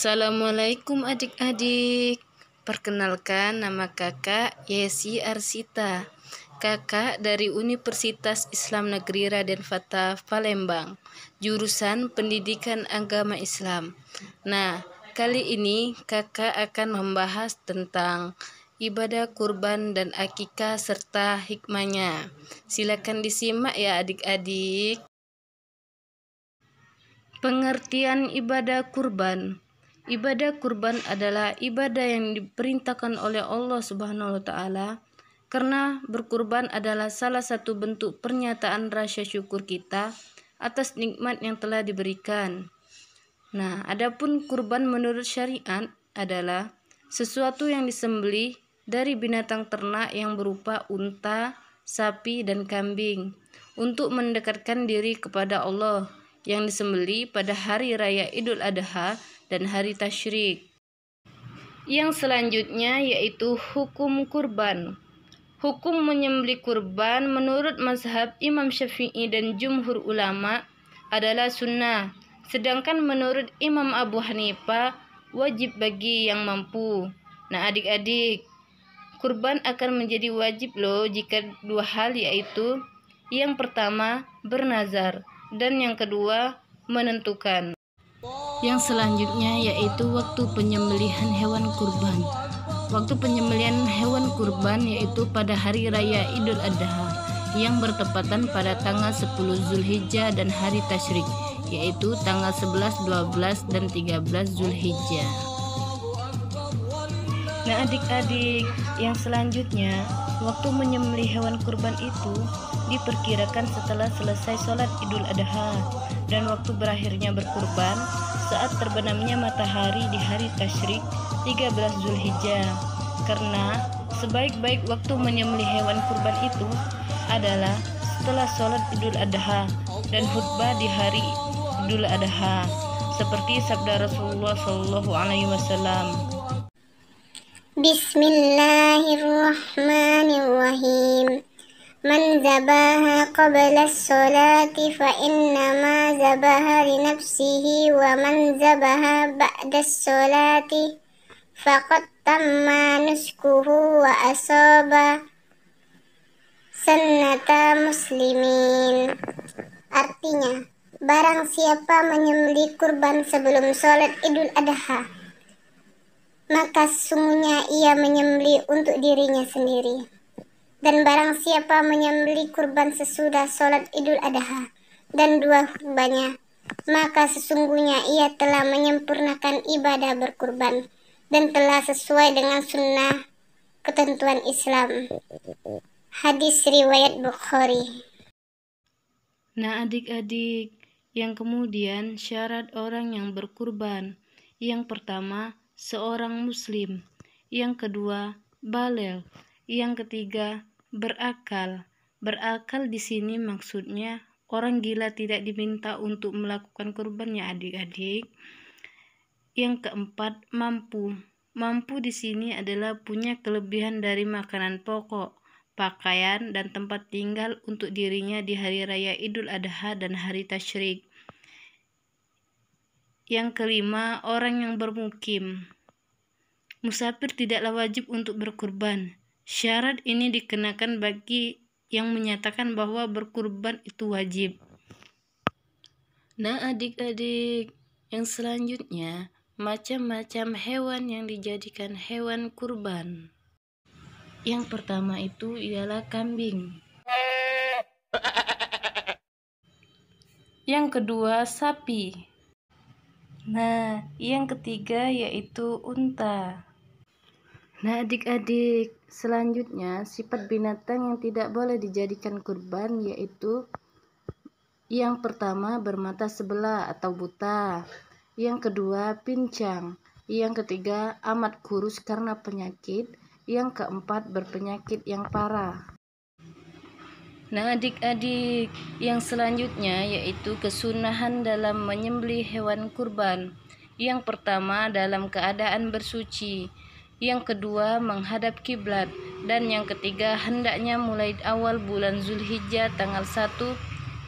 Assalamualaikum adik-adik. Perkenalkan, nama kakak Yesi Arsita. Kakak dari Universitas Islam Negeri Raden Fatah Palembang, jurusan Pendidikan Agama Islam. Nah, kali ini kakak akan membahas tentang ibadah kurban dan akikah serta hikmahnya. Silakan disimak ya adik-adik. Pengertian ibadah kurban. Ibadah kurban adalah ibadah yang diperintahkan oleh Allah Subhanahu wa taala, karena berkurban adalah salah satu bentuk pernyataan rasa syukur kita atas nikmat yang telah diberikan. Nah, adapun kurban menurut syariat adalah sesuatu yang disembelih dari binatang ternak yang berupa unta, sapi, dan kambing untuk mendekatkan diri kepada Allah, yang disembelih pada hari raya Idul Adha dan hari Tasyrik. Yang selanjutnya yaitu hukum kurban. Hukum menyembelih kurban menurut mazhab Imam Syafi'i dan jumhur ulama adalah sunnah, sedangkan menurut Imam Abu Hanifah wajib bagi yang mampu. Nah adik-adik, kurban akan menjadi wajib loh jika dua hal, yaitu yang pertama bernazar dan yang kedua menentukan. Yang selanjutnya yaitu waktu penyembelihan hewan kurban. Waktu penyembelihan hewan kurban yaitu pada hari raya Idul Adha yang bertepatan pada tanggal 10 Zulhijjah dan hari Tasyrik, yaitu tanggal 11, 12, dan 13 Zulhijjah. Nah adik-adik, yang selanjutnya waktu menyembelih hewan kurban itu diperkirakan setelah selesai sholat Idul Adha, dan waktu berakhirnya berkurban saat terbenamnya matahari di hari Tasyrik 13 Zulhijjah, karena sebaik-baik waktu menyembelih hewan kurban itu adalah setelah sholat Idul Adha dan khutbah di hari Idul Adha, seperti sabda Rasulullah SAW. Bismillahirrahmanirrahim. Man zabaha qabla as-salati fa innama zabaha li nafsihi wa man zabaha ba'da as-salati faqad tamma nuskuhu wa asaba sunnata muslimin. Artinya, barang siapa menyembelih kurban sebelum sholat Idul Adha, maka sesungguhnya ia menyembelih untuk dirinya sendiri. Dan barang siapa menyembelih kurban sesudah sholat Idul Adha dan dua khutbahnya, maka sesungguhnya ia telah menyempurnakan ibadah berkurban dan telah sesuai dengan sunnah ketentuan Islam. Hadis riwayat Bukhari. Nah adik-adik, yang kemudian syarat orang yang berkurban. Yang pertama, seorang muslim. Yang kedua, baligh. Yang ketiga, berakal. Berakal di sini maksudnya orang gila tidak diminta untuk melakukan kurbannya adik-adik. Yang keempat, mampu. Mampu di sini adalah punya kelebihan dari makanan pokok, pakaian, dan tempat tinggal untuk dirinya di hari raya Idul Adha dan hari Tasyrik. Yang kelima, orang yang bermukim. Musafir tidaklah wajib untuk berkurban. Syarat ini dikenakan bagi yang menyatakan bahwa berkurban itu wajib. Nah adik-adik, yang selanjutnya macam-macam hewan yang dijadikan hewan kurban. Yang pertama itu ialah kambing. Yang kedua sapi. Nah, yang ketiga yaitu unta. Nah adik-adik, selanjutnya sifat binatang yang tidak boleh dijadikan kurban yaitu yang pertama bermata sebelah atau buta, yang kedua pincang, yang ketiga amat kurus karena penyakit, yang keempat berpenyakit yang parah. Nah adik-adik, yang selanjutnya yaitu kesunahan dalam menyembelih hewan kurban. Yang pertama dalam keadaan bersuci, yang kedua menghadap kiblat, dan yang ketiga hendaknya mulai awal bulan Zulhijjah tanggal 1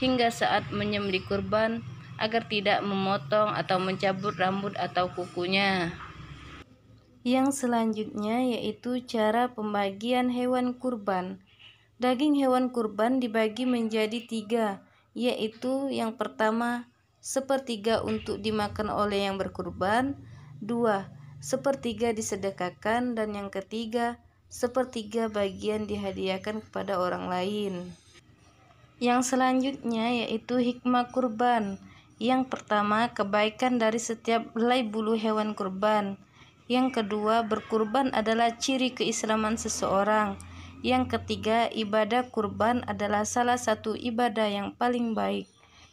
hingga saat menyembelih kurban agar tidak memotong atau mencabut rambut atau kukunya. Yang selanjutnya yaitu cara pembagian hewan kurban. Daging hewan kurban dibagi menjadi 3, yaitu yang pertama, 1/3 untuk dimakan oleh yang berkurban, 2, 1/3 disedekahkan, dan yang ketiga, 1/3 bagian dihadiahkan kepada orang lain. Yang selanjutnya yaitu hikmah kurban. Yang pertama, kebaikan dari setiap helai bulu hewan kurban. Yang kedua, berkurban adalah ciri keislaman seseorang. Yang ketiga, ibadah kurban adalah salah satu ibadah yang paling baik.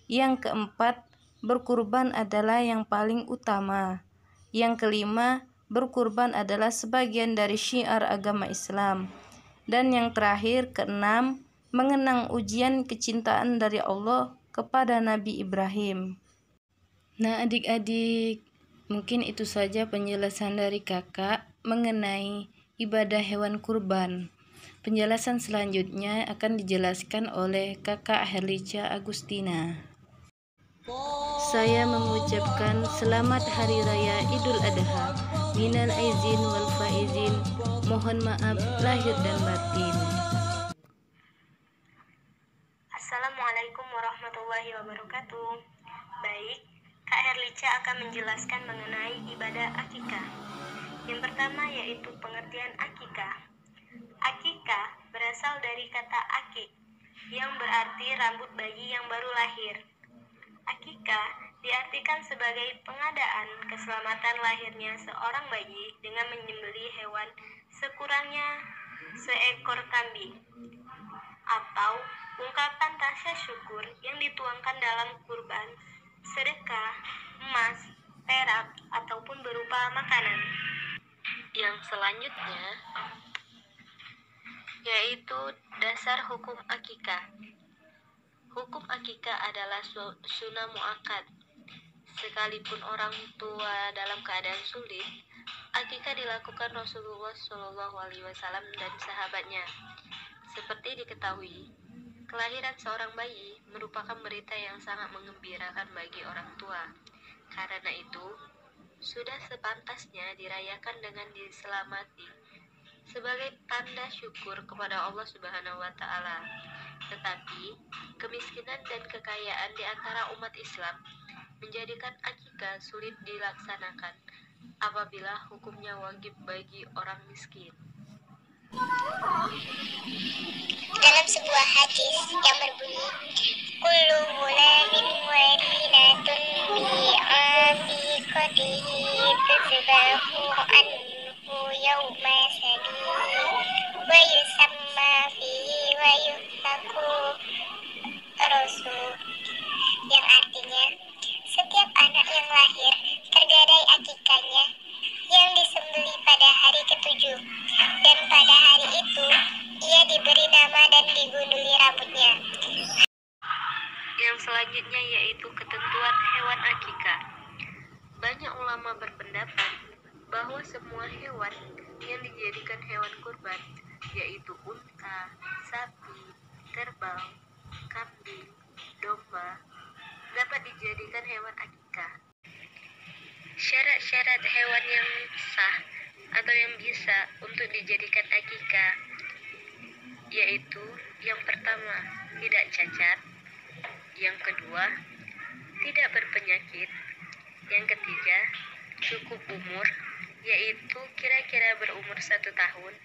Yang keempat, berkurban adalah yang paling utama. Yang kelima, berkurban adalah sebagian dari syiar agama Islam. Dan yang terakhir, keenam, mengenang ujian kecintaan dari Allah kepada Nabi Ibrahim. Nah, adik-adik, mungkin itu saja penjelasan dari kakak mengenai ibadah hewan kurban. Penjelasan selanjutnya akan dijelaskan oleh kakak Herlicia Agustina. Saya mengucapkan selamat Hari Raya Idul Adha. Minal aizin wal faizin. Mohon maaf lahir dan batin. Assalamualaikum warahmatullahi wabarakatuh. Baik, Kak Herlicia akan menjelaskan mengenai ibadah akikah. Yang pertama yaitu pengertian akikah. Akikah berasal dari kata akik, yang berarti rambut bayi yang baru lahir. Akikah diartikan sebagai pengadaan keselamatan lahirnya seorang bayi dengan menyembelih hewan sekurangnya seekor kambing, atau ungkapan rasa syukur yang dituangkan dalam kurban, sedekah, emas, perak, ataupun berupa makanan. Yang selanjutnya yaitu dasar hukum akikah. Hukum akikah adalah sunnah muakkad. Sekalipun orang tua dalam keadaan sulit, akikah dilakukan Rasulullah SAW dan sahabatnya. Seperti diketahui, kelahiran seorang bayi merupakan berita yang sangat menggembirakan bagi orang tua. Karena itu, sudah sepantasnya dirayakan dengan diselamati sebagai tanda syukur kepada Allah Subhanahu wa Ta'ala. Tetapi, kemiskinan dan kekayaan di antara umat Islam menjadikan akikah sulit dilaksanakan apabila hukumnya wajib bagi orang miskin. Dalam sebuah hadis yang berbunyi, kullu gulamin warinatun bi'aqiqatihi tuzbahu anhu yawma sadi wa yusamma fihi wa yuhlaku rasul, yang artinya setiap anak yang lahir tergadai akikahnya yang disembelih pada hari ke-7, dan pada hari itu ia diberi nama dan digunduli rambutnya. Yang selanjutnya yaitu ketentuan hewan akikah. Banyak ulama berpendapat bahwa semua hewan yang dijadikan hewan kurban, yaitu unta, sapi, kerbau, kambing, domba, dapat dijadikan hewan akikah. Syarat-syarat hewan yang sah atau yang bisa untuk dijadikan akikah yaitu yang pertama, tidak cacat, yang kedua, tidak berpenyakit, yang ketiga, cukup umur, yaitu kira-kira berumur 1 tahun,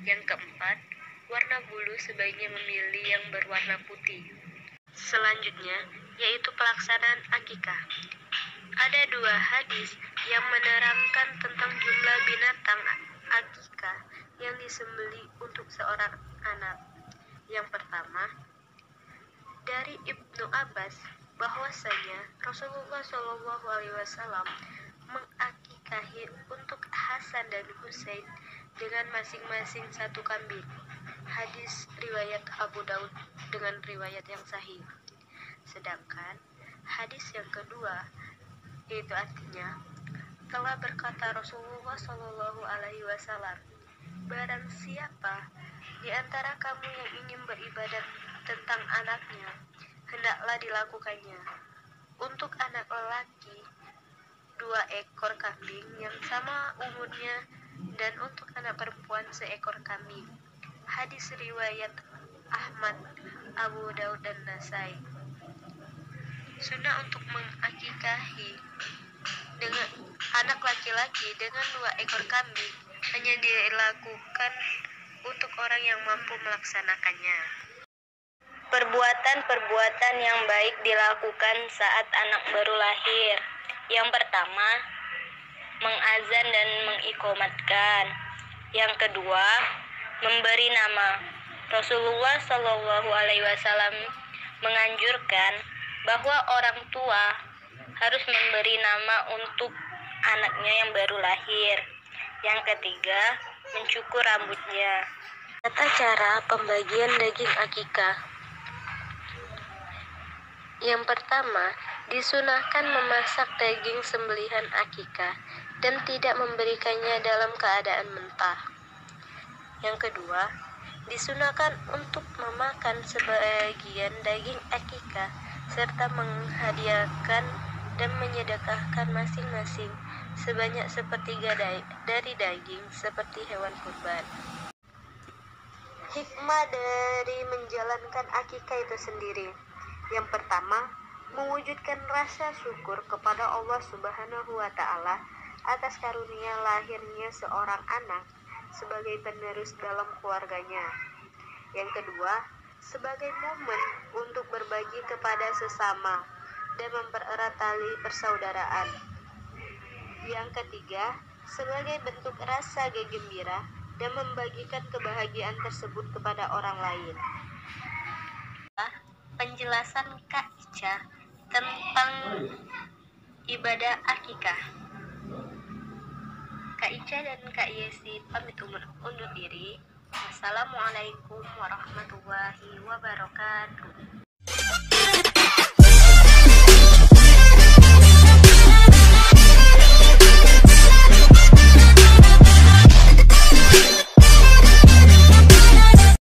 yang keempat, warna bulu sebaiknya memilih yang berwarna putih. Selanjutnya, yaitu pelaksanaan akikah. Ada 2 hadis yang menerangkan tentang jumlah binatang akikah yang disembelih untuk seorang anak. Yang pertama, dari Ibnu Abbas bahwasanya Rasulullah SAW mengakikahi untuk Hasan dan Husain dengan masing-masing 1 kambing. Hadis riwayat Abu Daud dengan riwayat yang sahih. Sedangkan hadis yang kedua, yaitu artinya telah berkata Rasulullah SAW, barang siapa di antara kamu yang ingin beribadat tentang anaknya, hendaklah dilakukannya. Untuk anak lelaki 2 ekor kambing yang sama umurnya, dan untuk anak perempuan 1 ekor kambing. Hadis riwayat Ahmad, Abu Daud, dan Nasai. Sunnah untuk mengakikahi dengan anak laki-laki dengan 2 ekor kambing hanya dilakukan untuk orang yang mampu melaksanakannya. Perbuatan-perbuatan yang baik dilakukan saat anak baru lahir. Yang pertama, mengazan dan mengiqomatkan. Yang kedua, memberi nama. Rasulullah Shallallahu Alaihi Wasallam menganjurkan bahwa orang tua harus memberi nama untuk anaknya yang baru lahir. Yang ketiga, mencukur rambutnya. Tata cara pembagian daging akikah. Yang pertama, disunahkan memasak daging sembelihan akikah dan tidak memberikannya dalam keadaan mentah. Yang kedua, disunahkan untuk memakan sebagian daging akikah serta menghadiahkan dan menyedekahkan masing-masing sebanyak 1/3 dari daging seperti hewan kurban. Hikmah dari menjalankan akikah itu sendiri. Yang pertama, mewujudkan rasa syukur kepada Allah Subhanahu wa Ta'ala atas karunia lahirnya seorang anak sebagai penerus dalam keluarganya. Yang kedua, sebagai momen untuk berbagi kepada sesama dan mempererat tali persaudaraan. Yang ketiga, sebagai bentuk rasa gembira dan membagikan kebahagiaan tersebut kepada orang lain. Penjelasan Kak Ica tentang ibadah akikah. Kak Ica dan Kak Yesi pamit undur diri. Wassalamualaikum warahmatullahi wabarakatuh.